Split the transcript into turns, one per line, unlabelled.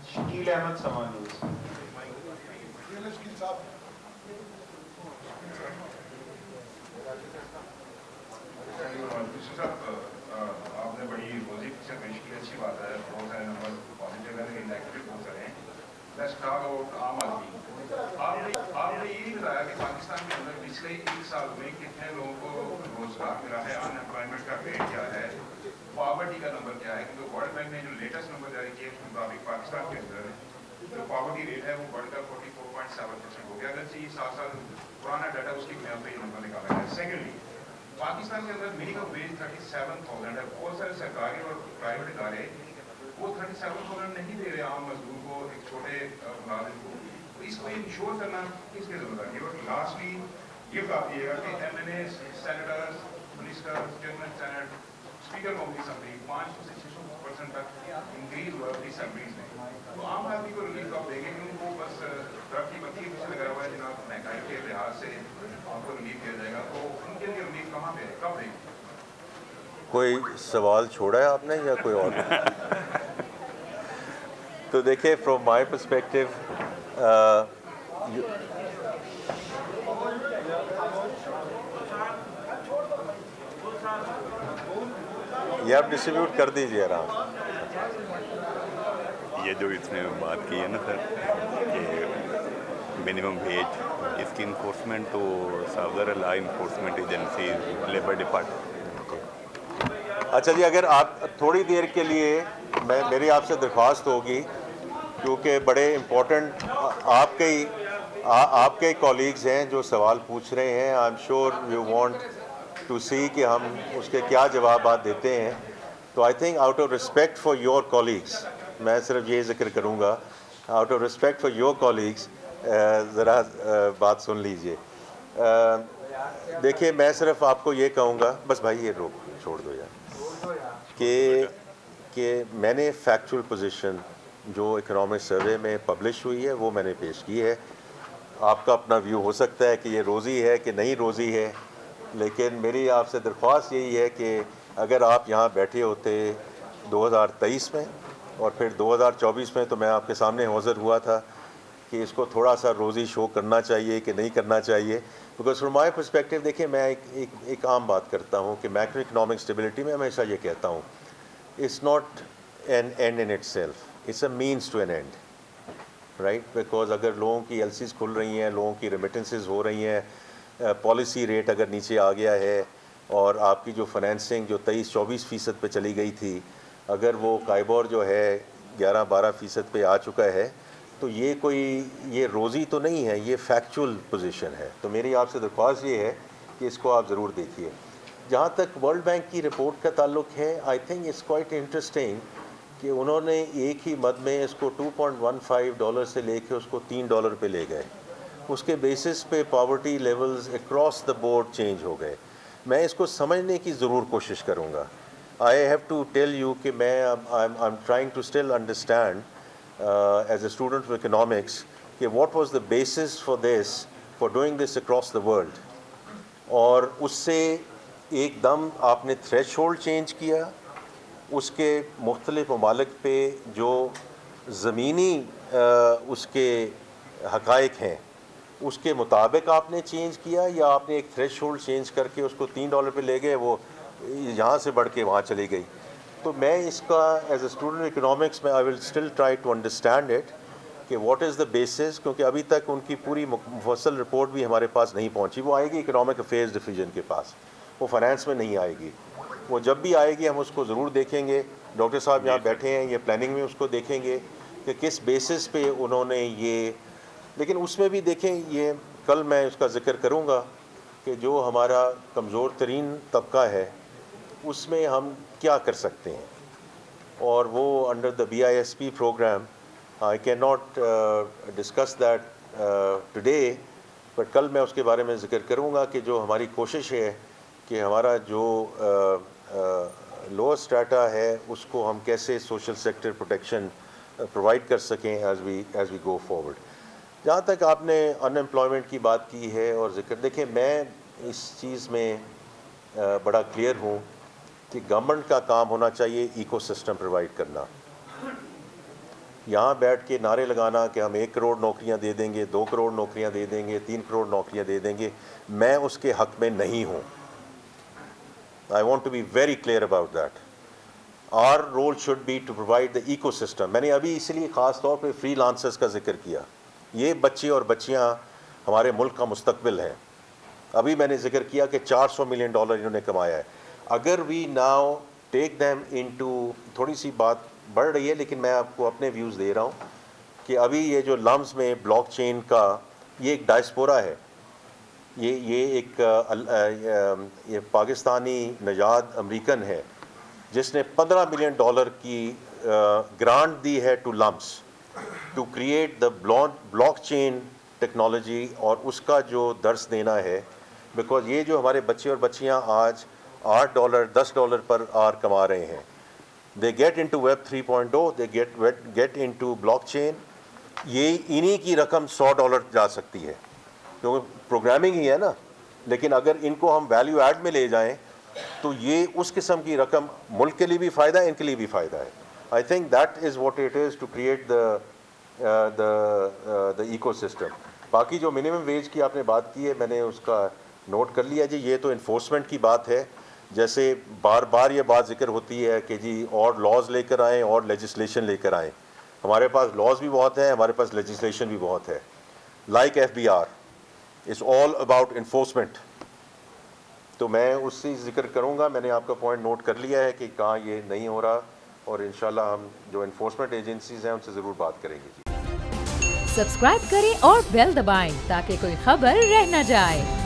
शकील अहमद समानी।
आपने बड़ी रोजी पिक्चर पेश की, अच्छी बात है, बहुत सारे नंबर पॉजिटिव है लेकिन नेगेटिव बहुत सारे हैं। लेट्स टॉक अबाउट आम आदमी। आपने ये बताया कि पाकिस्तान के अंदर पिछले 1 साल में कितने लोगों को रोजगार मिला है, अनएम्प्लॉयमेंट का रेट क्या है, पॉवर्टी का नंबर क्या है, क्योंकि वर्ल्ड बैंक ने जो लेटेस्ट नंबर जारी किया उसके मुताबिक पाकिस्तान के अंदर जो पॉवर्टी रेट है वो बढ़कर 44.7% हो गया। अगर ये 7 साल पुराना डाटा उसकी बुनियाद पर ये नंबर निकाला गया। सेकेंडली, पाकिस्तान के अंदर मिनिमम वेज 37,000 है। बहुत सारे सरकारी और प्राइवेट इदारे वो 37,000 नहीं दे रहे आम मजदूर को, एक छोटे मुलाजिम को। तो इसको इंश्योर करना किसकी जरूरत है? और लास्टली ये बता दीजिएगा कि MNA, senators, minister, chairman senate, speaker of the assembly 500 से 600% तक इंक्रीज हुआ अपनी सैलरीज में। तो आम आदमी को रिलीफ कब देंगे? क्योंकि वो बस तरक्की बत्ती पीछे लगा हुआ है जनाब, महंगाई के लिहाज से आपको रिलीफ दिया जाएगा, तो उनके लिए रिलीफ कहाँ पे है, कब देंगे?
कोई सवाल छोड़ा है आपने या कोई और? तो देखिए, फ्रॉम माय पर्सपेक्टिव ये आप डिस्ट्रीब्यूट कर दीजिए आराम।
ये जो इसने बात की है ना सर कि मिनिमम वेज, इसकी इन्फोर्समेंट तो सदर law enforcement agency, labour department.
अच्छा जी, अगर आप थोड़ी देर के लिए मेरी आपसे दरख्वास्त होगी, क्योंकि बड़े इम्पोर्टेंट आपके कॉलीग्स हैं जो सवाल पूछ रहे हैं। I am sure you want to see कि हम उसके क्या जवाब देते हैं। तो I think out of respect for your colleagues, मैं सिर्फ ये जिक्र करूँगा, out of respect for your colleagues ज़रा बात सुन लीजिए। देखिए, मैं सिर्फ आपको ये कहूँगा, बस भाई ये रोक छोड़ दो यार, कि मैंने फैक्चुअल पोजीशन जो इकोनॉमिक सर्वे में पब्लिश हुई है वो मैंने पेश की है। आपका अपना व्यू हो सकता है कि ये रोज़ी है कि नहीं रोज़ी है, लेकिन मेरी आपसे दरख्वास्त यही है कि अगर आप यहाँ बैठे होते 2023 में और फिर 2024 में, तो मैं आपके सामने हाज़िर हुआ था कि इसको थोड़ा सा रोज़ी शो करना चाहिए कि नहीं करना चाहिए। बिकॉज फ्रॉम माई पर्सपेक्टिव, देखिए, मैं एक आम बात करता हूँ कि मैक्रो इकनॉमिक स्टेबिलिटी में हमेशा ये कहता हूँ, it's not an end in itself, it's a means to an end, right. Because अगर लोगों की एलसीज खुल रही हैं, लोगों की रेमिटेंसेस हो रही हैं, पॉलिसी रेट अगर नीचे आ गया है और आपकी जो फाइनेंसिंग जो 23-24% पे चली गई थी, अगर वो काइबोर जो है 11-12% पे आ चुका है, तो ये रोज़ी तो नहीं है, ये फैक्चुअल पोजीशन है। तो मेरी आपसे दरख्वास्त ये है कि इसको आप ज़रूर देखिए। जहाँ तक वर्ल्ड बैंक की रिपोर्ट का ताल्लुक है, I think it's quite interesting कि उन्होंने एक ही मद में इसको $2.15 से लेके उसको $3 पे ले गए। उसके बेसिस पे poverty levels across the board change हो गए। मैं इसको समझने की ज़रूर कोशिश करूँगा। I have to tell you कि मैं I am trying to still understand as a student of economics कि what was the basis for this, for doing this across the world, और उससे एकदम आपने थ्रेशोल्ड चेंज किया, उसके मुख्तलिफ ममालिक पे जो ज़मीनी उसके हक़ाइक़ हैं उसके मुताबिक आपने चेंज किया, या आपने एक थ्रेशोल्ड चेंज करके उसको $3 पे ले गए, वो यहाँ से बढ़ के वहाँ चली गई। तो मैं इसका एज ए स्टूडेंट इकोनॉमिक्स में I will still try to understand it कि व्हाट इज़ द बेसिस, क्योंकि अभी तक उनकी पूरी मुफस्सल रिपोर्ट भी हमारे पास नहीं पहुंची। वो आएगी इकोनॉमिक अफेयर्स डिवीज़न के पास, वो फाइनेंस में नहीं आएगी। वो जब भी आएगी हम उसको ज़रूर देखेंगे। डॉक्टर साहब यहाँ बैठे हैं, ये प्लानिंग में उसको देखेंगे कि किस बेसिस पे उन्होंने ये, लेकिन उसमें भी देखें, ये कल मैं उसका ज़िक्र करूँगा कि जो हमारा कमज़ोर तरीन तबका है उसमें हम क्या कर सकते हैं, और वो under the BISP programme, I can not discuss that today, but कल मैं उसके बारे में ज़िक्र करूँगा कि जो हमारी कोशिश है कि हमारा जो लोअर स्ट्रेटा है उसको हम कैसे सोशल सेक्टर प्रोटेक्शन प्रोवाइड कर सकें एज वी गो फॉरवर्ड। जहाँ तक आपने अनएम्प्लॉयमेंट की बात की है और ज़िक्र, देखिए, मैं इस चीज़ में बड़ा क्लियर हूँ कि गवर्नमेंट का काम होना चाहिए इकोसिस्टम प्रोवाइड करना। यहाँ बैठ के नारे लगाना कि हम 1 करोड़ नौकरियाँ दे देंगे, 2 करोड़ नौकरियाँ दे देंगे, 3 करोड़ नौकरियाँ दे देंगे, मैं उसके हक़ में नहीं हूँ। I want to be very clear about that. Our role should be to provide the ecosystem. मैंने अभी इसलिए ख़ास तौर पर फ्रीलांसर्स का जिक्र किया। ये बच्चे और बच्चियाँ हमारे मुल्क का मुस्तकबिल हैं। अभी मैंने जिक्र किया कि $400 मिलियन इन्होंने कमाया है। अगर we now take them into, थोड़ी सी बात बढ़ रही है लेकिन मैं आपको अपने व्यूज़ दे रहा हूँ कि अभी ये जो लम्स में ब्लॉकचेन का ये एक डायस्पोरा है, ये एक ये पाकिस्तानी नजाद अमेरिकन है जिसने $15 मिलियन की ग्रांट दी है to LUMS to create the blockchain technology, और उसका जो दर्स देना है। बिकॉज ये जो हमारे बच्चे और बच्चियाँ आज $8 $10 पर आवर कमा रहे हैं, they get into web 3.0, they get into blockchain, ये इन्हीं की रकम $100 जा सकती है क्योंकि प्रोग्रामिंग ही है ना। लेकिन अगर इनको हम वैल्यू ऐड में ले जाएं तो ये उस किस्म की रकम मुल्क के लिए भी फ़ायदा है, इनके लिए भी फ़ायदा है। I think that is what it is to create the ecosystem. बाकी जो मिनिमम वेज की आपने बात की है, मैंने उसका नोट कर लिया जी। ये तो इन्फोर्समेंट की बात है, जैसे बार बार ये बात जिक्र होती है कि जी और लॉज लेकर आएँ और लेजिस्लेशन लेकर आएँ। हमारे पास लॉज भी बहुत है, हमारे पास लेजिस्लेशन भी बहुत है। Like FBR is all about enforcement. तो मैं उससे जिक्र करूँगा। मैंने आपका पॉइंट नोट कर लिया है कि कहाँ ये नहीं हो रहा, और इंशाल्लाह हम जो इन्फोर्समेंट एजेंसीज हैं उनसे ज़रूर बात करेंगे।
सब्सक्राइब करें और बेल दबाएं ताकि कोई खबर रह न जाए।